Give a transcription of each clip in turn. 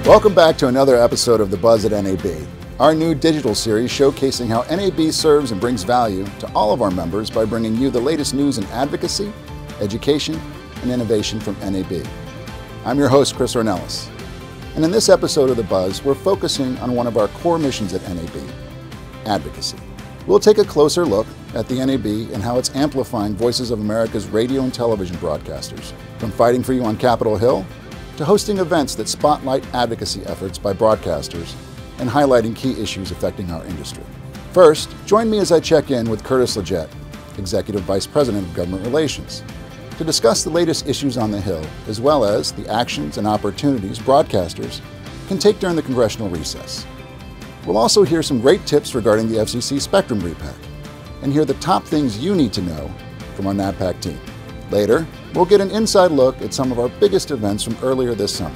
Welcome back to another episode of The Buzz at NAB, our new digital series showcasing how NAB serves and brings value to all of our members by bringing you the latest news in advocacy, education, and innovation from NAB. I'm your host, Chris Ornelas, and in this episode of The Buzz, we're focusing on one of our core missions at NAB, advocacy. We'll take a closer look at the NAB and how it's amplifying voices of America's radio and television broadcasters, from fighting for you on Capitol Hill to hosting events that spotlight advocacy efforts by broadcasters and highlighting key issues affecting our industry. First, join me as I check in with Curtis Leggett, Executive Vice President of Government Relations, to discuss the latest issues on the Hill, as well as the actions and opportunities broadcasters can take during the congressional recess. We'll also hear some great tips regarding the FCC Spectrum Repack and hear the top things you need to know from our NABPAC team. Later, we'll get an inside look at some of our biggest events from earlier this summer,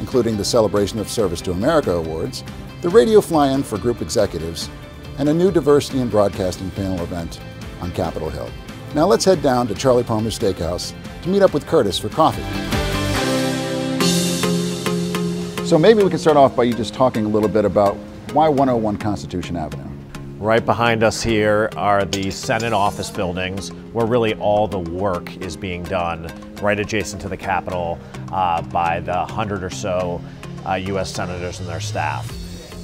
including the Celebration of Service to America Awards, the radio fly-in for group executives, and a new diversity in broadcasting panel event on Capitol Hill. Now let's head down to Charlie Palmer's Steakhouse to meet up with Curtis for coffee. So maybe we can start off by you just talking a little bit about why 101 Constitution Avenue. Right behind us here are the Senate office buildings, where really all the work is being done right adjacent to the Capitol by the 100 or so U.S. senators and their staff.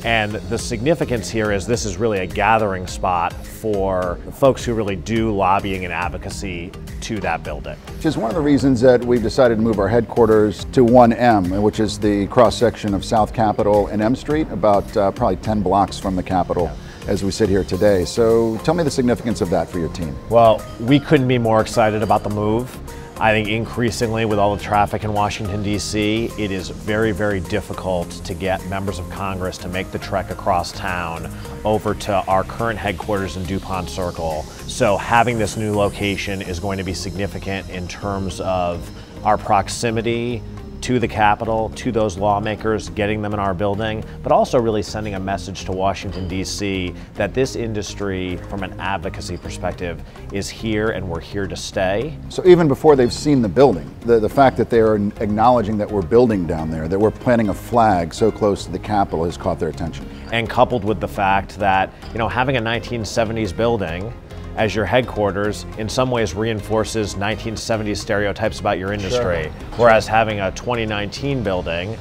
And the significance here is this is really a gathering spot for folks who really do lobbying and advocacy to that building. Which is one of the reasons that we've decided to move our headquarters to 1M, which is the cross-section of South Capitol and M Street, about probably 10 blocks from the Capitol as we sit here today. So tell me the significance of that for your team. Well, we couldn't be more excited about the move. I think increasingly with all the traffic in Washington, D.C., it is very, very difficult to get members of Congress to make the trek across town over to our current headquarters in DuPont Circle. So having this new location is going to be significant in terms of our proximity to the Capitol, to those lawmakers, getting them in our building, but also really sending a message to Washington, D.C. that this industry, from an advocacy perspective, is here and we're here to stay. So even before they've seen the building, the fact that they are acknowledging that we're building down there, that we're planting a flag so close to the Capitol has caught their attention. And coupled with the fact that, having a 1970s building as your headquarters in some ways reinforces 1970s stereotypes about your industry, whereas having a 2019 building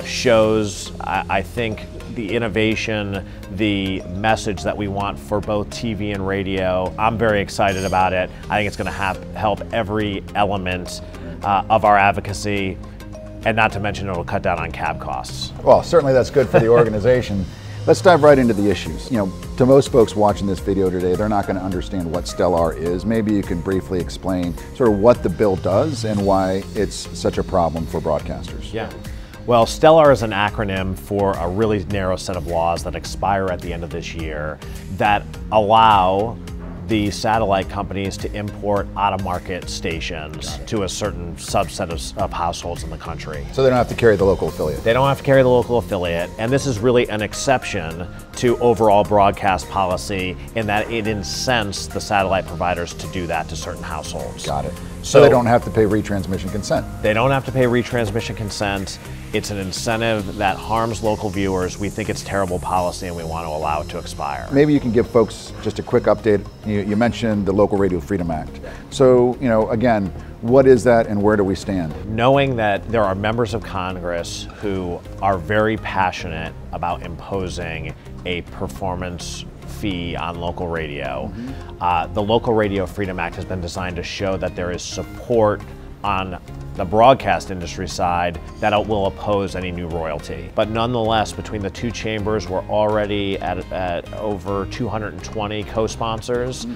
shows, I think, the innovation, the message that we want for both TV and radio. I'm very excited about it. I think it's going to help every element of our advocacy, and not to mention it'll cut down on cab costs. Well, certainly that's good for the organization. Let's dive right into the issues. To most folks watching this video today, they're not going to understand what Stellar is. Maybe you can briefly explain sort of what the bill does and why it's such a problem for broadcasters. Yeah. Well, Stellar is an acronym for a really narrow set of laws that expire at the end of this year that allow the satellite companies to import out-of-market stations to a certain subset of households in the country. So they don't have to carry the local affiliate? They don't have to carry the local affiliate, and this is really an exception to overall broadcast policy in that it incents the satellite providers to do that to certain households. Got it. So they don't have to pay retransmission consent? They don't have to pay retransmission consent. It's an incentive that harms local viewers. We think it's terrible policy and we want to allow it to expire. Maybe you can give folks just a quick update. You mentioned the Local Radio Freedom Act. So, again, what is that and where do we stand? Knowing that there are members of Congress who are very passionate about imposing a performance fee on local radio, the Local Radio Freedom Act has been designed to show that there is support on the broadcast industry side that it will oppose any new royalty. But nonetheless, between the two chambers, we're already at over 220 co-sponsors,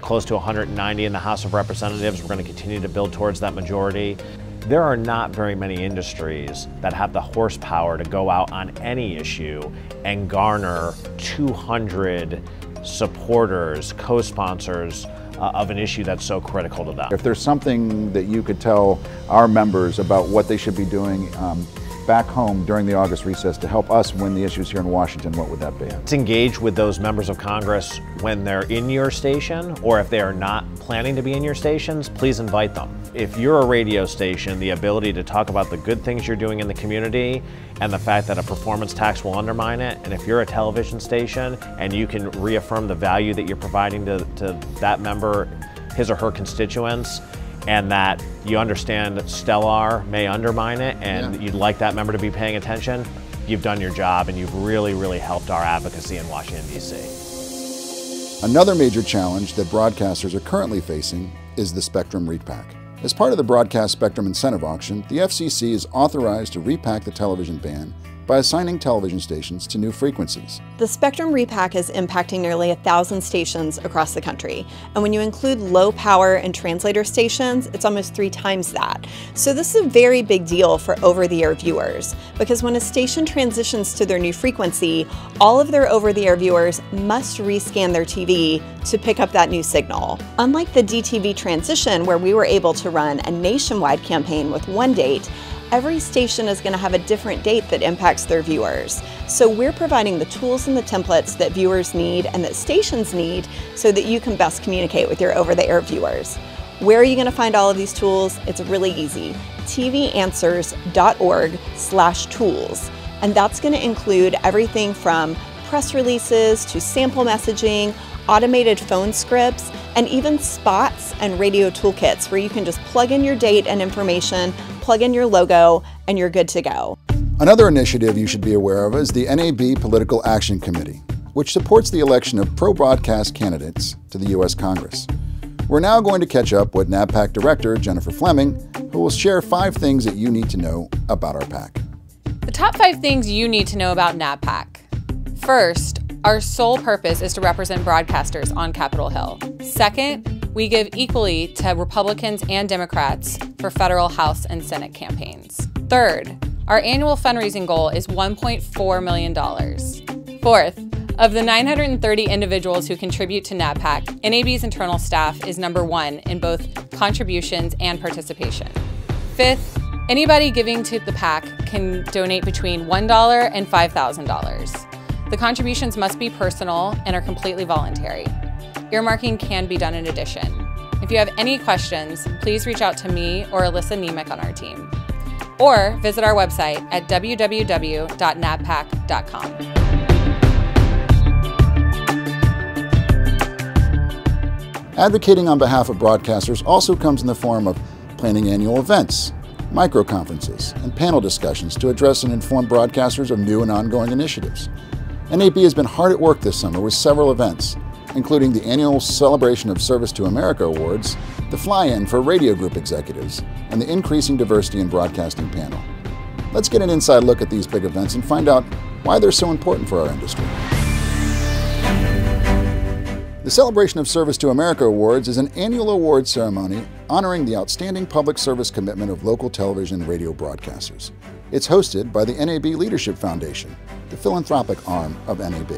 close to 190 in the House of Representatives. We're going to continue to build towards that majority. There are not very many industries that have the horsepower to go out on any issue and garner 200 supporters, co-sponsors of an issue that's so critical to them. If there's something that you could tell our members about what they should be doing back home during the August recess to help us win the issues here in Washington, what would that be? To engage with those members of Congress when they're in your station, or if they are not planning to be in your stations, please invite them. If you're a radio station, the ability to talk about the good things you're doing in the community and the fact that a performance tax will undermine it, and if you're a television station and you can reaffirm the value that you're providing to that member, his or her constituents, and that you understand that Stellar may undermine it and you'd like that member to be paying attention, you've done your job and you've really, really helped our advocacy in Washington, D.C. Another major challenge that broadcasters are currently facing is the Spectrum Repack. As part of the Broadcast Spectrum Incentive Auction, the FCC is authorized to repack the television ban by assigning television stations to new frequencies. The Spectrum Repack is impacting nearly 1,000 stations across the country. And when you include low power and translator stations, it's almost 3 times that. So this is a very big deal for over-the-air viewers, because when a station transitions to their new frequency, all of their over-the-air viewers must rescan their TV to pick up that new signal. Unlike the DTV transition, where we were able to run a nationwide campaign with one date, every station is going to have a different date that impacts their viewers. So we're providing the tools and the templates that viewers need and that stations need so that you can best communicate with your over-the-air viewers. Where are you going to find all of these tools? It's really easy. tvanswers.org/tools. And that's going to include everything from press releases to sample messaging, automated phone scripts, and even spots and radio toolkits where you can just plug in your date and information, plug in your logo, and you're good to go. Another initiative you should be aware of is the NAB Political Action Committee, which supports the election of pro-broadcast candidates to the U.S. Congress. We're now going to catch up with NABPAC Director Jennifer Fleming, who will share 5 things that you need to know about our PAC. The top 5 things you need to know about NABPAC. First, our sole purpose is to represent broadcasters on Capitol Hill. Second, we give equally to Republicans and Democrats for federal House and Senate campaigns. Third, our annual fundraising goal is $1.4 million. Fourth, of the 930 individuals who contribute to NABPAC, NAB's internal staff is #1 in both contributions and participation. Fifth, anybody giving to the PAC can donate between $1 and $5,000. The contributions must be personal and are completely voluntary. Earmarking can be done in addition. If you have any questions, please reach out to me or Alyssa Nemec on our team. Or visit our website at www.nabpac.com. Advocating on behalf of broadcasters also comes in the form of planning annual events, micro-conferences, and panel discussions to address and inform broadcasters of new and ongoing initiatives. NAB has been hard at work this summer with several events, including the annual Celebration of Service to America Awards, the fly-in for radio group executives, and the Increasing Diversity in Broadcasting panel. Let's get an inside look at these big events and find out why they're so important for our industry. The Celebration of Service to America Awards is an annual award ceremony honoring the outstanding public service commitment of local television and radio broadcasters. It's hosted by the NAB Leadership Foundation, the philanthropic arm of NAB.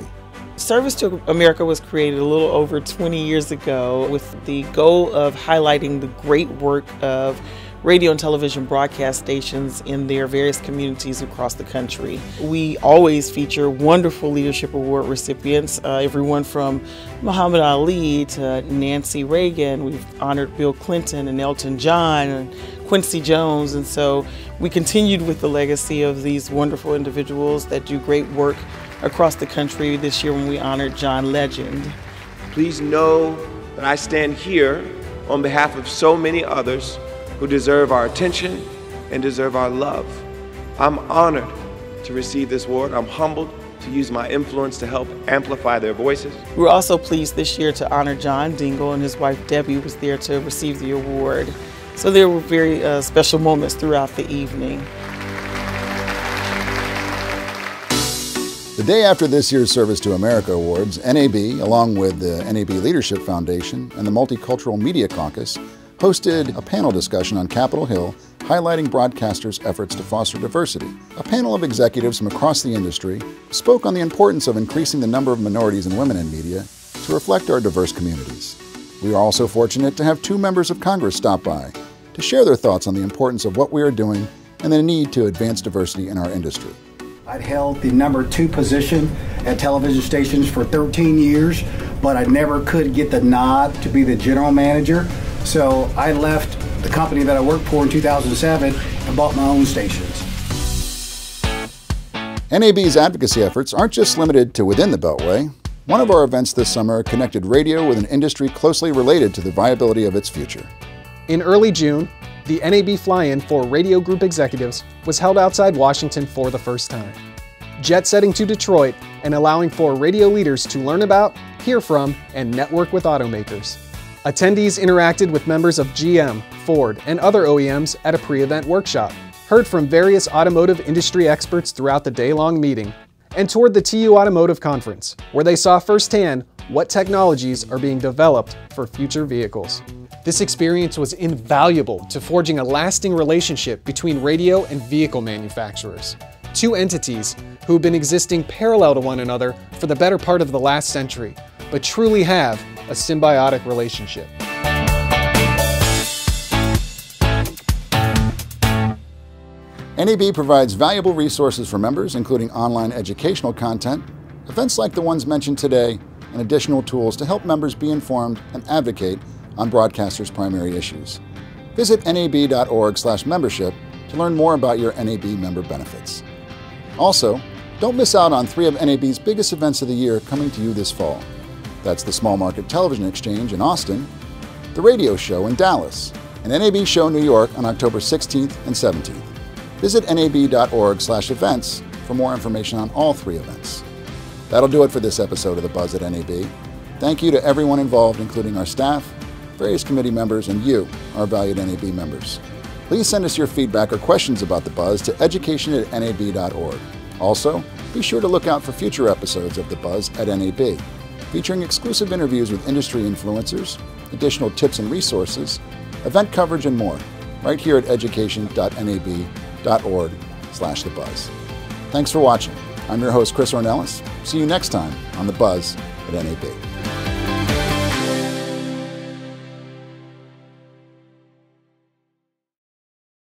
Service to America was created a little over 20 years ago with the goal of highlighting the great work of radio and television broadcast stations in their various communities across the country. We always feature wonderful leadership award recipients, everyone from Muhammad Ali to Nancy Reagan. We've honored Bill Clinton and Elton John and Quincy Jones, and so we continued with the legacy of these wonderful individuals that do great work across the country this year when we honored John Legend. Please know that I stand here on behalf of so many others who deserve our attention and deserve our love. I'm honored to receive this award. I'm humbled to use my influence to help amplify their voices. We're also pleased this year to honor John Dingle, and his wife Debbie was there to receive the award. So there were very special moments throughout the evening. The day after this year's Service to America Awards, NAB, along with the NAB Leadership Foundation and the Multicultural Media Caucus, hosted a panel discussion on Capitol Hill highlighting broadcasters' efforts to foster diversity. A panel of executives from across the industry spoke on the importance of increasing the number of minorities and women in media to reflect our diverse communities. We are also fortunate to have 2 members of Congress stop by to share their thoughts on the importance of what we are doing and the need to advance diversity in our industry. I'd held the #2 position at television stations for 13 years, but I never could get the nod to be the general manager. So I left the company that I worked for in 2007 and bought my own stations. NAB's advocacy efforts aren't just limited to within the Beltway. One of our events this summer connected radio with an industry closely related to the viability of its future. In early June, the NAB fly-in for radio group executives was held outside Washington for the first time. Jet-setting to Detroit and allowing for radio leaders to learn about, hear from, and network with automakers. Attendees interacted with members of GM, Ford, and other OEMs at a pre-event workshop, heard from various automotive industry experts throughout the day-long meeting, and toured the TU Automotive Conference, where they saw firsthand what technologies are being developed for future vehicles. This experience was invaluable to forging a lasting relationship between radio and vehicle manufacturers, two entities who have been existing parallel to one another for the better part of the last century, but truly have a symbiotic relationship. NAB provides valuable resources for members, including online educational content, events like the ones mentioned today, and additional tools to help members be informed and advocate on broadcasters' primary issues. Visit nab.org/membership to learn more about your NAB member benefits. Also, don't miss out on 3 of NAB's biggest events of the year coming to you this fall. That's the Small Market Television Exchange in Austin, the Radio Show in Dallas, and NAB Show New York on October 16th and 17th. Visit nab.org/events for more information on all 3 events. That'll do it for this episode of The Buzz at NAB. Thank you to everyone involved, including our staff, various committee members, and you, our valued NAB members. Please send us your feedback or questions about The Buzz to education@nab.org. Also, be sure to look out for future episodes of The Buzz at NAB, featuring exclusive interviews with industry influencers, additional tips and resources, event coverage, and more, right here at education.nab.org/thebuzz. Thanks for watching. I'm your host, Chris Ornelas. See you next time on The Buzz at NAB.